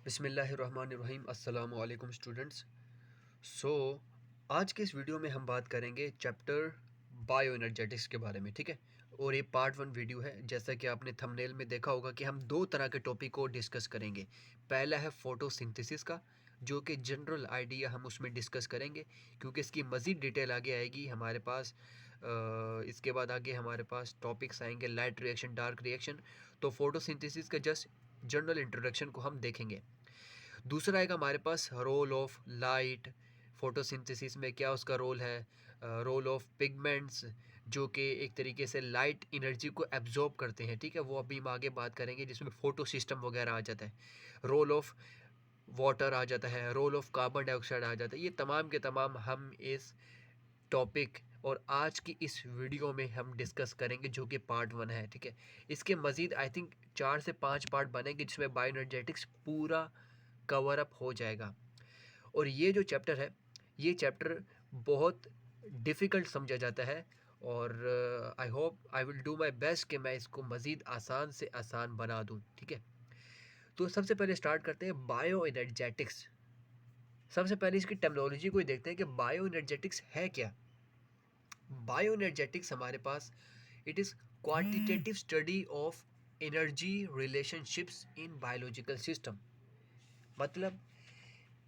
बिस्मिल्लाहिर्रहमानिर्रहीम। अस्सलामु अलैकुम स्टूडेंट्स। आज के इस वीडियो में हम बात करेंगे चैप्टर बायो एनर्जेटिक्स के बारे में, ठीक है। और ये पार्ट 1 वीडियो है। जैसा कि आपने थंबनेल में देखा होगा कि हम दो तरह के टॉपिक को डिस्कस करेंगे। पहला है फोटोसिंथेसिस का, जो कि जनरल आइडिया हम उसमें डिस्कस करेंगे, क्योंकि इसकी मज़ीद डिटेल आगे आएगी हमारे पास। इसके बाद आगे हमारे पास टॉपिक्स आएंगे लाइट रिएक्शन, डार्क रिएक्शन। तो फोटोसिंथेसिस का जस्ट जनरल इंट्रोडक्शन को हम देखेंगे। दूसरा आएगा हमारे पास रोल ऑफ लाइट, फोटोसिंथेसिस में क्या उसका रोल है। रोल ऑफ पिगमेंट्स, जो कि एक तरीके से लाइट एनर्जी को एब्जॉर्ब करते हैं, ठीक है। वो अभी हम आगे बात करेंगे, जिसमें फोटो सिस्टम वगैरह आ जाता है। रोल ऑफ वाटर आ जाता है, रोल ऑफ कार्बन डाइऑक्साइड आ जाता है। ये तमाम के तमाम हम इस टॉपिक और आज की इस वीडियो में हम डिस्कस करेंगे, जो कि पार्ट 1 है, ठीक है। इसके मज़ीद आई थिंक 4 से 5 पार्ट बनेंगे, जिसमें बायोएनर्जेटिक्स पूरा कवर अप हो जाएगा। और ये जो चैप्टर है, ये चैप्टर बहुत डिफ़िकल्ट समझा जाता है, और I hope I will do my best कि मैं इसको मज़ीद आसान से आसान बना दूँ, ठीक है। तो सबसे पहले स्टार्ट करते हैं बायो एनर्जेटिक्स। सबसे पहले इसकी टेक्नोलॉजी को ही देखते हैं कि बायो एनर्जेटिक्स है क्या। बायो एनर्जेटिक्स हमारे पास it is quantitative study of energy relationships in biological system. मतलब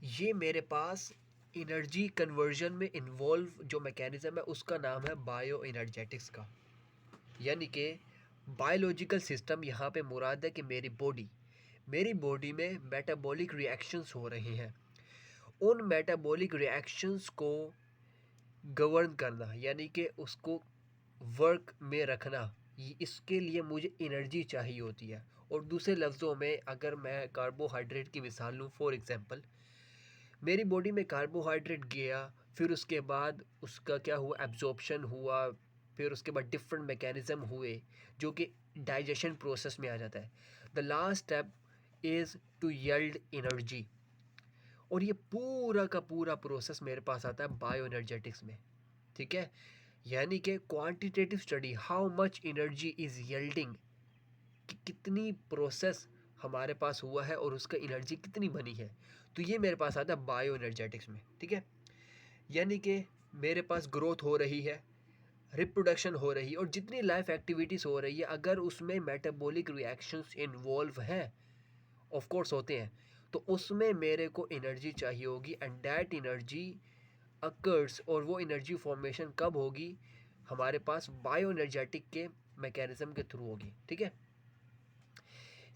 ये मेरे पास एनर्जी कन्वर्जन में इन्वॉल्व जो मैकेनिज़्म है, उसका नाम है बायो एनर्जेटिक्स का। यानी कि बायोलॉजिकल सिस्टम यहाँ पे मुराद है कि मेरी बॉडी में मेटाबॉलिक रिएक्शंस हो रहे हैं। उन मेटाबॉलिक रिएक्शंस को गवर्न करना, यानी कि उसको वर्क में रखना, इसके लिए मुझे एनर्जी चाहिए होती है। और दूसरे लफ्ज़ों में अगर मैं कार्बोहाइड्रेट की मिसाल लूँ, फॉर एग्ज़ाम्पल मेरी बॉडी में कार्बोहाइड्रेट गया, फिर उसके बाद उसका क्या हुआ, एब्जॉर्प्शन हुआ, फिर उसके बाद डिफरेंट मैकेनिज़्म हुए, जो कि डाइजेशन प्रोसेस में आ जाता है। The last step is to yield energy. और ये पूरा का पूरा प्रोसेस मेरे पास आता है बायो एनर्जेटिक्स में, ठीक है। यानी कि quantitative study, how much energy is yielding, कि कितनी प्रोसेस हमारे पास हुआ है और उसका एनर्जी कितनी बनी है। तो ये मेरे पास आता है बायो एनर्जेटिक्स में, ठीक है। यानी कि मेरे पास ग्रोथ हो रही है, रिप्रोडक्शन हो रही है, और जितनी लाइफ एक्टिविटीज़ हो रही है, अगर उसमें मेटाबॉलिक रिएक्शंस इन्वॉल्व हैं, ऑफ कोर्स होते हैं, तो उसमें मेरे को एनर्जी चाहिए होगी। एंड दैट एनर्जी अकर्स, और वो एनर्जी फॉर्मेशन कब होगी, हमारे पास बायो एनर्जेटिक के मैकेनिज़्म के थ्रू होगी, ठीक है।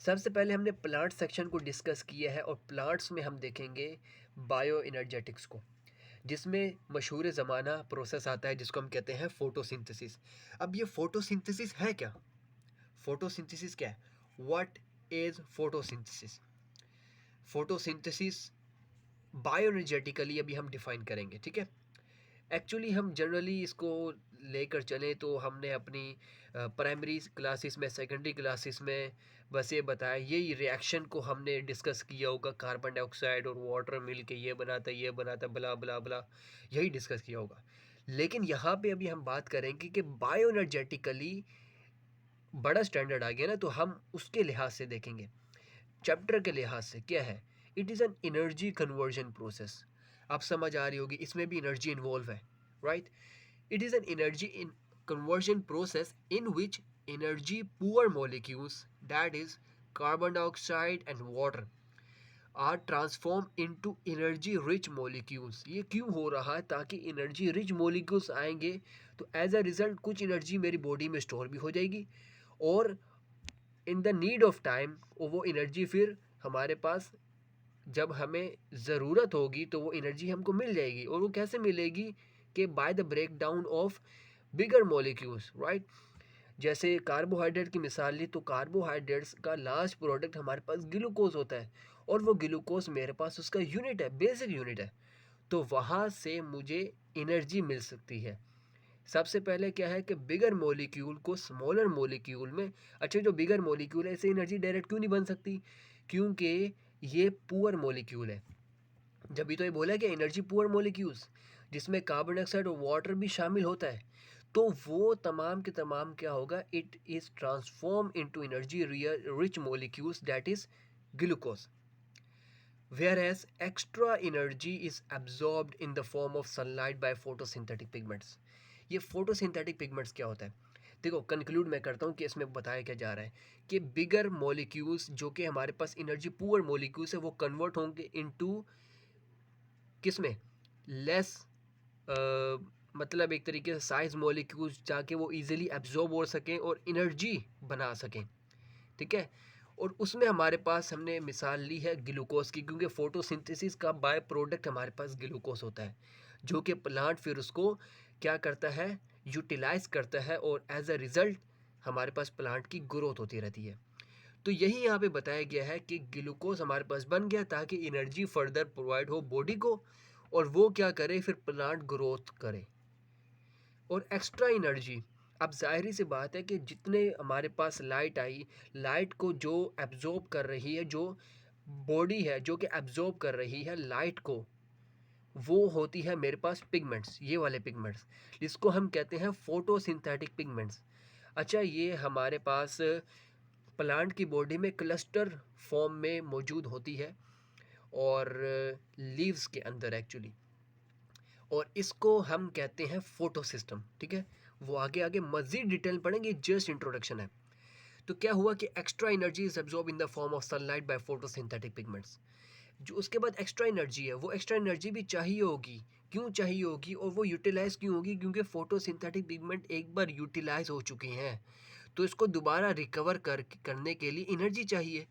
सबसे पहले हमने प्लांट सेक्शन को डिस्कस किया है, और प्लांट्स में हम देखेंगे बायो एनर्जेटिक्स को, जिसमें मशहूर ज़माना प्रोसेस आता है जिसको हम कहते हैं फोटोसिंथेसिस। अब ये फोटोसिंथेसिस है क्या? फोटोसिंथेसिस क्या है? What is photosynthesis? फोटोसिंथेसिस बायोएनर्जेटिकली अभी हम डिफ़ाइन करेंगे, ठीक है। एक्चुअली हम जनरली इसको लेकर चलें तो हमने अपनी प्राइमरी क्लासेस में, सेकेंडरी क्लासेस में बस ये बताया, यही रिएक्शन को हमने डिस्कस किया होगा, कार्बन डाइऑक्साइड और वाटर मिल के ये बनाता है, ये बनाता है, बला बला बला, यही डिस्कस किया होगा। लेकिन यहाँ पे अभी हम बात करेंगे कि बायो एनर्जेटिकली बड़ा स्टैंडर्ड आ गया ना, तो हम उसके लिहाज से देखेंगे। चैप्टर के लिहाज से क्या है, it is an energy conversion process. आप समझ आ रही होगी, इसमें भी एनर्जी इन्वॉल्व है, right. It is an energy in conversion process in which energy poor molecules, that is carbon dioxide and water, are transform into energy rich molecules. ये क्यों हो रहा है? ताकि एनर्जी रिच मोलिक्यूल्स आएंगे, तो एज अ रिज़ल्ट कुछ energy मेरी बॉडी में स्टोर भी हो जाएगी, और in the need of time वो एनर्जी फिर हमारे पास जब हमें ज़रूरत होगी तो वो एनर्जी हमको मिल जाएगी। और वो कैसे मिलेगी? कि by the break down of bigger molecules, right. जैसे कार्बोहाइड्रेट की मिसाल ली, तो कार्बोहाइड्रेट्स का लास्ट प्रोडक्ट हमारे पास ग्लूकोज होता है, और वो ग्लूकोज मेरे पास उसका यूनिट है, बेसिक यूनिट है। तो वहाँ से मुझे एनर्जी मिल सकती है। सबसे पहले क्या है कि बिगर मॉलिक्यूल को स्मॉलर मॉलिक्यूल में, अच्छा जो बिगर मॉलिक्यूल है, इससे एनर्जी डायरेक्ट क्यों नहीं बन सकती? क्योंकि ये पुअर मॉलिक्यूल है। जब भी तो ये बोला कि एनर्जी पुअर मॉलिक्यूल्स, जिसमें कार्बन डाइऑक्साइड और वाटर भी शामिल होता है, तो वो तमाम के तमाम क्या होगा, it is transform into energy rich molecules, that is glucose. whereas extra energy is absorbed in the form of sunlight by photosynthetic pigments. ये photosynthetic pigments क्या होता है? देखो कंक्लूड मैं करता हूँ कि इसमें बताया क्या जा रहा है कि बिगर मॉलिक्यूल्स जो कि हमारे पास एनर्जी पुअर मॉलिक्यूल्स है वो कन्वर्ट होंगे इनटू किस में लेस, मतलब एक तरीके से साइज मॉलिक्यूल्स जाके वो इजीली एब्जॉर्ब हो सकें और एनर्जी बना सकें, ठीक है। और उसमें हमारे पास हमने मिसाल ली है ग्लूकोज की, क्योंकि फोटोसिंथेसिस का बाय प्रोडक्ट हमारे पास ग्लूकोज होता है जो कि प्लांट फिर उसको क्या करता है, यूटिलाइज करता है और एज अ रिज़ल्ट हमारे पास प्लांट की ग्रोथ होती रहती है। तो यही यहाँ पे बताया गया है कि ग्लूकोज हमारे पास बन गया ताकि एनर्जी फर्दर प्रोवाइड हो बॉडी को और वो क्या करे, फिर प्लांट ग्रोथ करे। और एक्स्ट्रा एनर्जी, अब ज़ाहिर सी बात है कि जितने हमारे पास लाइट आई, लाइट को जो एब्जॉर्ब कर रही है, जो बॉडी है जो कि एब्जॉर्ब कर रही है लाइट को, वो होती है मेरे पास पिगमेंट्स, ये वाले पिगमेंट्स जिसको हम कहते हैं फोटोसिंथेटिक पिगमेंट्स। अच्छा, ये हमारे पास प्लांट की बॉडी में क्लस्टर फॉर्म में मौजूद होती है और लीव्स के अंदर एक्चुअली, और इसको हम कहते हैं फोटोसिस्टम, ठीक है। वो आगे आगे मज़ीद डिटेल पढ़ेंगे, जस्ट इंट्रोडक्शन है। तो क्या हुआ कि extra energy is absorb in the form of sunlight bye photosynthetic pigments. जो उसके बाद एक्स्ट्रा एनर्जी है, वो एक्स्ट्रा एनर्जी भी चाहिए होगी, क्यों चाहिए होगी और वो यूटिलाइज क्यों होगी, क्योंकि फोटोसिंथेटिक पिगमेंट एक बार यूटिलाइज हो चुके हैं तो इसको दोबारा रिकवर करने के लिए एनर्जी चाहिए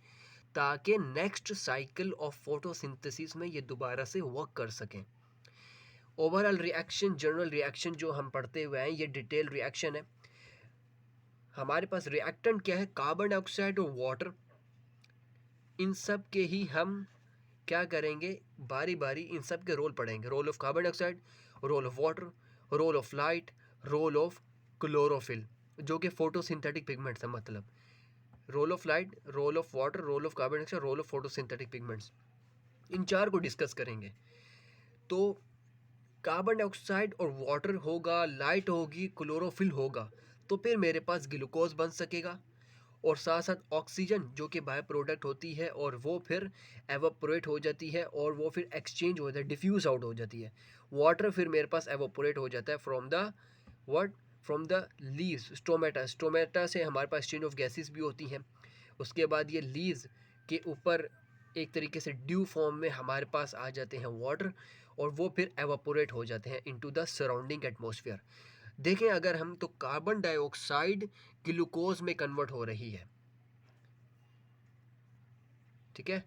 ताकि नेक्स्ट साइकिल ऑफ फोटोसिंथेसिस में ये दोबारा से वर्क कर सकें। ओवरऑल रिएक्शन, जनरल रिएक्शन जो हम पढ़ते हुए हैं, ये डिटेल रिएक्शन है। हमारे पास रिएक्टेंट क्या है, कार्बन डाइऑक्साइड और वाटर। इन सब के ही हम क्या करेंगे, बारी बारी इन सब के रोल पढ़ेंगे। Role of carbon dioxide, role of water, role of light, role of chlorophyll जो कि फोटोसिंथेटिक पिगमेंट्स है, मतलब role of light, role of water, role of carbon dioxide, role of photosynthetic pigments, इन चार को डिस्कस करेंगे। तो कार्बन डाइऑक्साइड और वाटर होगा, लाइट होगी, क्लोरोफिल होगा, तो फिर मेरे पास ग्लूकोज बन सकेगा और साथ साथ ऑक्सीजन जो कि बाय प्रोडक्ट होती है और वो फिर एवोपोरेट हो जाती है और वो फिर एक्सचेंज हो जाता है, डिफ्यूज आउट हो जाती है। वाटर फिर मेरे पास एवोपोरेट हो जाता है from the what, from the leaves, stomata, stomata से हमारे पास एक्सचेंज ऑफ गैसेस भी होती हैं। उसके बाद ये लीव्स के ऊपर एक तरीके से ड्यू फॉर्म में हमारे पास आ जाते हैं वाटर और वो फिर एवापोरेट हो जाते हैं इनटू द सराउंडिंग एटमॉस्फेयर। देखें अगर हम, तो कार्बन डाइऑक्साइड ग्लूकोज में कन्वर्ट हो रही है, ठीक है।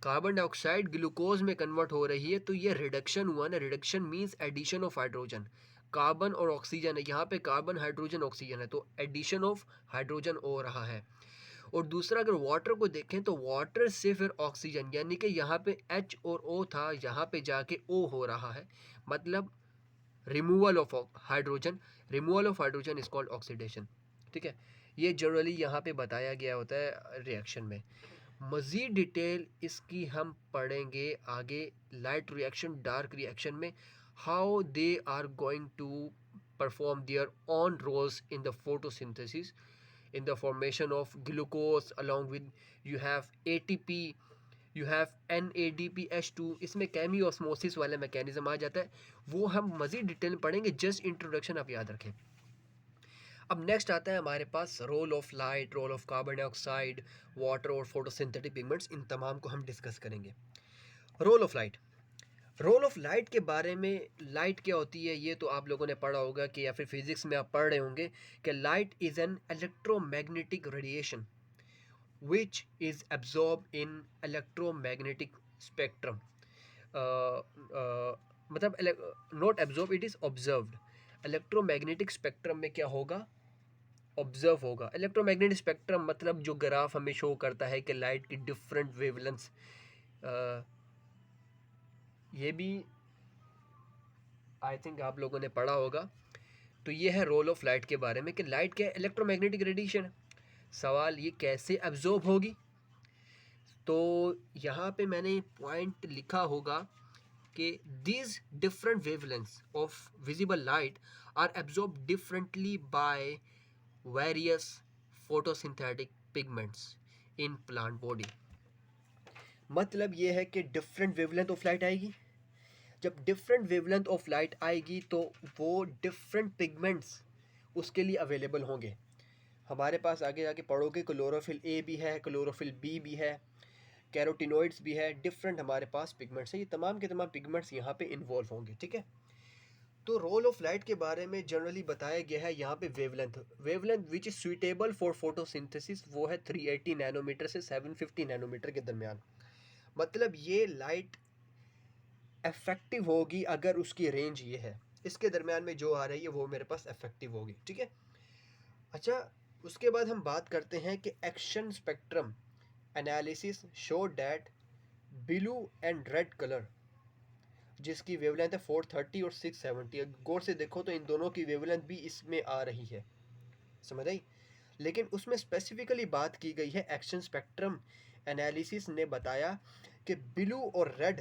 कार्बन डाइऑक्साइड ग्लूकोज में कन्वर्ट हो रही है, तो ये रिडक्शन हुआ ना, reduction means addition of hydrogen. Carbon और ऑक्सीजन है, यहाँ पे कार्बन हाइड्रोजन ऑक्सीजन है, तो एडिशन ऑफ हाइड्रोजन हो रहा है। और दूसरा अगर वाटर को देखें तो वाटर से फिर ऑक्सीजन, यानी कि यहाँ पे H और O था, यहाँ पे जाके O हो रहा है, मतलब removal of hydrogen. Removal of hydrogen is called oxidation, ठीक है। ये जनरली यहाँ पे बताया गया होता है रिएक्शन में। मज़ीद डिटेल इसकी हम पढ़ेंगे आगे लाइट रिएक्शन, डार्क रिएक्शन में, how they are going to perform their own roles in the photosynthesis, in the formation of glucose along with you have ATP, you have NADPH2। इसमें केमी osmosis वाला mechanism आ जाता है, वो हम मज़ीद detail में पढ़ेंगे, जस्ट इंट्रोडक्शन आप याद रखें। अब नेक्स्ट आता है हमारे पास role of light, role of carbon dioxide, water और फोटोसिंथेटिक पिगमेंट्स, इन तमाम को हम डिस्कस करेंगे। Role of light, role of light के बारे में, लाइट क्या होती है ये तो आप लोगों ने पढ़ा होगा कि या फिर फिजिक्स में आप पढ़ रहे होंगे कि light is an electromagnetic radiation which is absorbed in electromagnetic spectrum, मतलब not absorb, it is observed. Electromagnetic spectrum में क्या होगा, ऑब्जर्व होगा। इलेक्ट्रोमैग्नेटिक स्पेक्ट्रम मतलब जो ग्राफ हमें शो करता है कि लाइट की डिफरेंट वेवलेंथ्स, ये भी आई थिंक आप लोगों ने पढ़ा होगा। तो ये है रोल ऑफ लाइट के बारे में कि लाइट क्या है, इलेक्ट्रोमैग्नेटिक रेडिएशन। सवाल ये कैसे एब्जॉर्ब होगी, तो यहाँ पे मैंने पॉइंट लिखा होगा कि these different wavelengths of visible light are absorbed differently by various photosynthetic pigments in plant body। मतलब ये है कि डिफरेंट वेवलेंथ ऑफ लाइट आएगी। जब डिफरेंट वेवलेंथ ऑफ लाइट आएगी तो वो डिफरेंट पिगमेंट्स उसके लिए अवेलेबल होंगे। हमारे पास आगे जाके पढ़ोगे क्लोरोफिल ए भी है, क्लोरोफिल बी भी है, कैरोटिनोइड्स भी है, डिफरेंट हमारे पास पिगमेंट्स है। ये तमाम के तमाम पिगमेंट्स यहाँ पे इन्वॉल्व होंगे, ठीक है। तो रोल ऑफ लाइट के बारे में जनरली बताया गया है यहाँ पे wavelength. Wavelength which is suitable for photosynthesis वो है 380 नैनोमीटर से 750 नैनोमीटर के दरमियान। मतलब ये लाइट इफेक्टिव होगी अगर उसकी रेंज ये है, इसके दरमियान में जो आ रही है वो मेरे पास इफेक्टिव होगी, ठीक है। अच्छा, उसके बाद हम बात करते हैं कि action spectrum analysis show that blue and red colour जिसकी वेवलेंथ है 430 और 670, गौर से देखो तो इन दोनों की वेवलेंथ भी इसमें आ रही है, समझ आई। लेकिन उसमें स्पेसिफिकली बात की गई है, एक्शन स्पेक्ट्रम एनालिसिस ने बताया कि ब्लू और रेड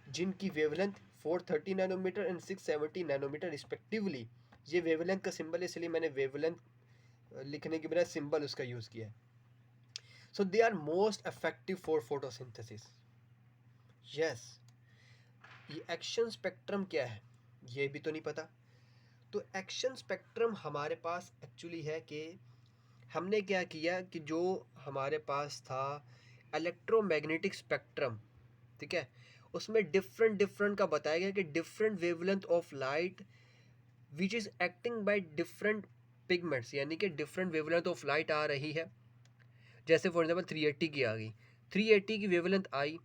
जिनकी wavelength 430 nanometre and 670 nanometre respectively, ये वेवलेंथ का सिंबल है इसलिए मैंने वेवलेंथ लिखने के बजाय सिंबल उसका यूज़ किया है। So they are most effective for photosynthesis. Yes, ये एक्शन स्पेक्ट्रम क्या है ये भी तो नहीं पता। तो एक्शन स्पेक्ट्रम हमारे पास एक्चुअली है कि हमने क्या किया कि जो हमारे पास था इलेक्ट्रोमैग्नेटिक स्पेक्ट्रम, ठीक है, उसमें डिफरेंट डिफरेंट का बताया गया कि different wavelength of light which is acting by different pigments, यानी कि डिफरेंट वेवलेंथ ऑफ लाइट आ रही है। जैसे फॉर एग्जांपल 380 की आ गई, 380 की वेवलेंथ आई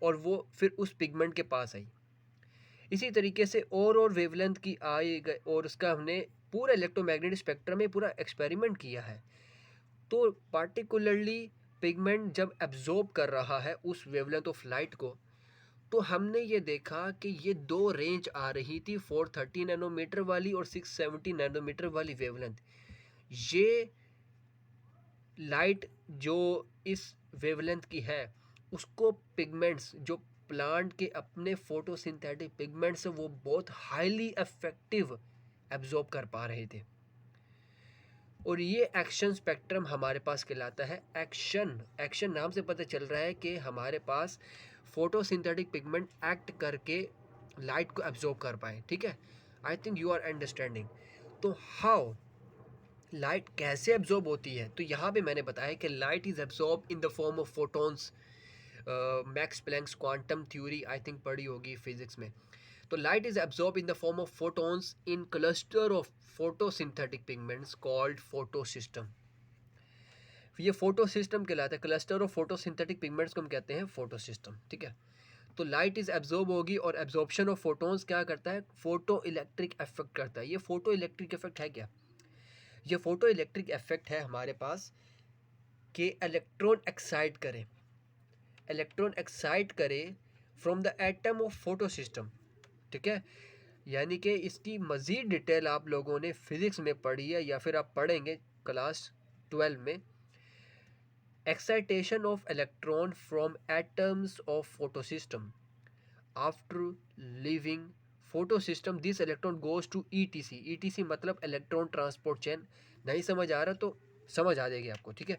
और वो फिर उस पिगमेंट के पास आई। इसी तरीके से और वेवलेंथ की आई और उसका हमने पूरा इलेक्ट्रोमैग्नेटिक स्पेक्ट्रम में पूरा एक्सपेरिमेंट किया है। तो पार्टिकुलरली पिगमेंट जब एब्जॉर्ब कर रहा है उस वेवलेंथ ऑफ लाइट को, तो हमने ये देखा कि ये दो रेंज आ रही थी, 430 नैनोमीटर वाली और 670 नैनोमीटर वाली वेवलेंथ। ये लाइट जो इस वेवलेंथ की है उसको पिगमेंट्स जो प्लांट के अपने फोटोसिंथेटिक पिगमेंट्स वो बहुत हाईली इफेक्टिव एब्जॉर्ब कर पा रहे थे। और ये एक्शन स्पेक्ट्रम हमारे पास कहलाता है एक्शन। एक्शन नाम से पता चल रहा है कि हमारे पास फोटोसिंथेटिक पिगमेंट एक्ट करके लाइट को एब्जॉर्ब कर पाए, ठीक है। I think you are understanding. तो हाउ लाइट कैसे एब्जॉर्ब होती है, तो यहाँ पे मैंने बताया कि light is absorb in the form of photons. Max Planck's quantum theory I think पढ़ी होगी फिजिक्स में। तो light is absorb in the form of photons in cluster of photosynthetic pigments called photosystem. ये फोटोसिस्टम कहलाता है, cluster of photosynthetic pigments को हम कहते हैं फोटोसिस्टम, ठीक है। तो लाइट इज एब्जॉर्ब होगी और एब्जॉर्प्शन ऑफ फोटॉन्स क्या करता है, फोटो इलेक्ट्रिक इफेक्ट करता है। ये फोटो इलेक्ट्रिक इफेक्ट है क्या, ये फोटो इलेक्ट्रिक इफेक्ट है हमारे पास कि इलेक्ट्रॉन एक्साइट करे, इलेक्ट्रॉन एक्साइट करे from the atom of photo system, ठीक है। यानी कि इसकी मज़ीद डिटेल आप लोगों ने फिज़िक्स में पढ़ी है या फिर आप पढ़ेंगे क्लास 12 में। Excitation of electron from atoms of photo system after leaving photo system this electron goes to ETC. ETC मतलब इलेक्ट्रॉन ट्रांसपोर्ट चेन। नहीं समझ आ रहा तो समझ आ जाएगी आपको, ठीक है।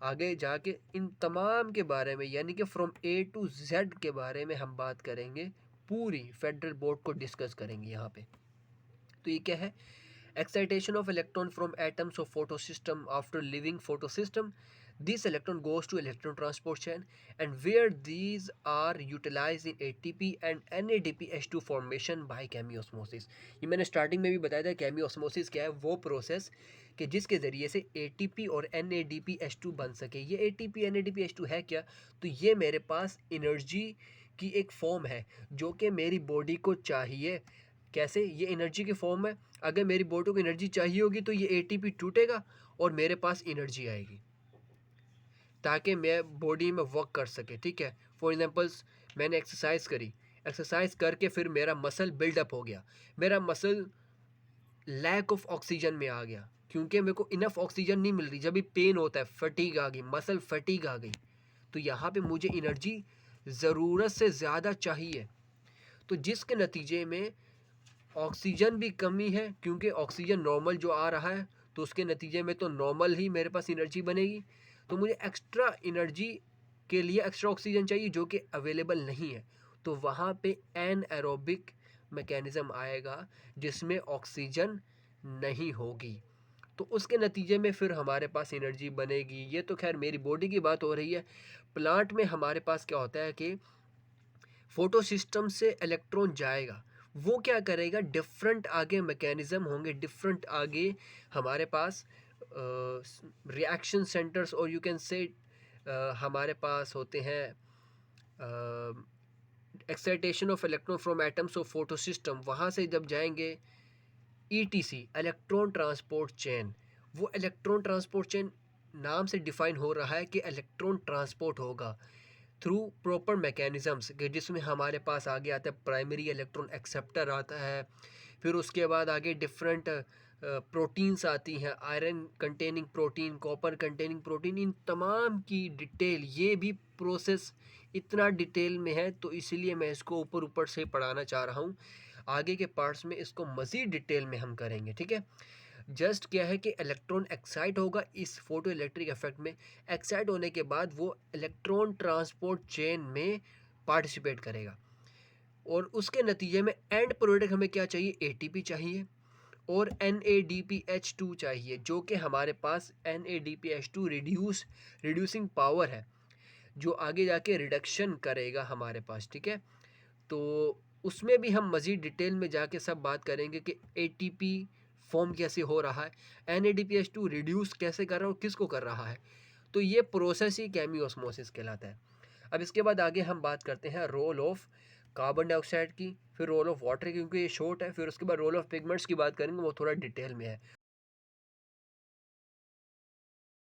आगे जाके इन तमाम के बारे में यानी कि फ्रॉम ए टू जेड के बारे में हम बात करेंगे, पूरी फेडरल बोर्ड को डिस्कस करेंगे यहाँ पे। तो ये क्या है, excitation of electron from atoms of photosystem after living photosystem. This electron goes to electron transport chain and where these are utilized in ATP and NADPH2 formation by chemiosmosis. ये मैंने स्टार्टिंग में भी बताया था chemiosmosis क्या है, वो process कि जिसके ज़रिए से ATP और NADPH2 बन सके। ये ATP NADPH2 है क्या, तो ये मेरे पास एनर्जी की एक फॉर्म है जो कि मेरी बॉडी को चाहिए। कैसे, ये एनर्जी की फॉर्म है। अगर मेरी बॉडी को एनर्जी चाहिए होगी तो ये एटीपी टूटेगा और मेरे पास एनर्जी आएगी ताकि मैं बॉडी में वर्क कर सके, ठीक है। फॉर एग्जांपल्स मैंने एक्सरसाइज करी, एक्सरसाइज करके फिर मेरा मसल बिल्डअप हो गया, मेरा मसल लैक ऑफ ऑक्सीजन में आ गया क्योंकि मेरे को इनफ ऑक्सीजन नहीं मिल रही। जब भी पेन होता है, फटीग आ गई, मसल फटीग आ गई, तो यहाँ पे मुझे एनर्जी ज़रूरत से ज़्यादा चाहिए। तो जिसके नतीजे में ऑक्सीजन भी कमी है क्योंकि ऑक्सीजन नॉर्मल जो आ रहा है तो उसके नतीजे में तो नॉर्मल ही मेरे पास एनर्जी बनेगी। तो मुझे एक्स्ट्रा एनर्जी के लिए एक्स्ट्रा ऑक्सीजन चाहिए जो कि अवेलेबल नहीं है, तो वहाँ पे एनएरोबिक मैकेनिज्म आएगा जिसमें ऑक्सीजन नहीं होगी, तो उसके नतीजे में फिर हमारे पास एनर्जी बनेगी। ये तो खैर मेरी बॉडी की बात हो रही है। प्लांट में हमारे पास क्या होता है कि फोटो सिस्टम से इलेक्ट्रॉन जाएगा, वो क्या करेगा, डिफरेंट आगे मैकेनिज्म होंगे, डिफरेंट आगे हमारे पास रिएक्शन सेंटर्स, और यू कैन से हमारे पास होते हैं excitation of electron from atoms of photo system, वहाँ से जब जाएंगे ETC इलेक्ट्रॉन ट्रांसपोर्ट चेन। वो इलेक्ट्रॉन ट्रांसपोर्ट चेन नाम से डिफाइन हो रहा है कि इलेक्ट्रॉन ट्रांसपोर्ट होगा थ्रू प्रॉपर मैकेनिज़म्स कि जिसमें हमारे पास आगे आता है प्राइमरी इलेक्ट्रॉन एक्सेप्टर आता है, फिर उसके बाद आगे डिफरेंट प्रोटीन्स आती हैं, iron containing protein, copper containing protein, इन तमाम की डिटेल, ये भी प्रोसेस इतना डिटेल में है तो इसलिए मैं इसको ऊपर ऊपर से पढ़ाना चाह रहा हूँ। आगे के पार्ट्स में इसको मज़ीद डिटेल में हम करेंगे, ठीक है। जस्ट क्या है कि इलेक्ट्रॉन एक्साइट होगा इस फोटो इलेक्ट्रिक इफेक्ट में, एक्साइट होने के बाद वो इलेक्ट्रॉन ट्रांसपोर्ट चेन में पार्टिसिपेट करेगा, और उसके नतीजे में एंड प्रोडक्ट हमें क्या चाहिए, ATP चाहिए और NADPH2 चाहिए, जो कि हमारे पास NADPH2 रिड्यूसिंग पावर है जो आगे जाके रिडक्शन करेगा हमारे पास, ठीक है। तो उसमें भी हम मज़ीद डिटेल में जाके सब बात करेंगे कि ATP फॉर्म कैसे हो रहा है, NADPH2 रिड्यूस कैसे कर रहा है और किसको कर रहा है, तो ये प्रोसेस ही केमियोस्मोसिस कहलाता है। अब इसके बाद आगे हम बात करते हैं रोल ऑफ कार्बन डाइऑक्साइड की, फिर रोल ऑफ वाटर की क्योंकि ये शॉर्ट है, फिर उसके बाद रोल ऑफ पिगमेंट्स की बात करेंगे, वो थोड़ा डिटेल में है।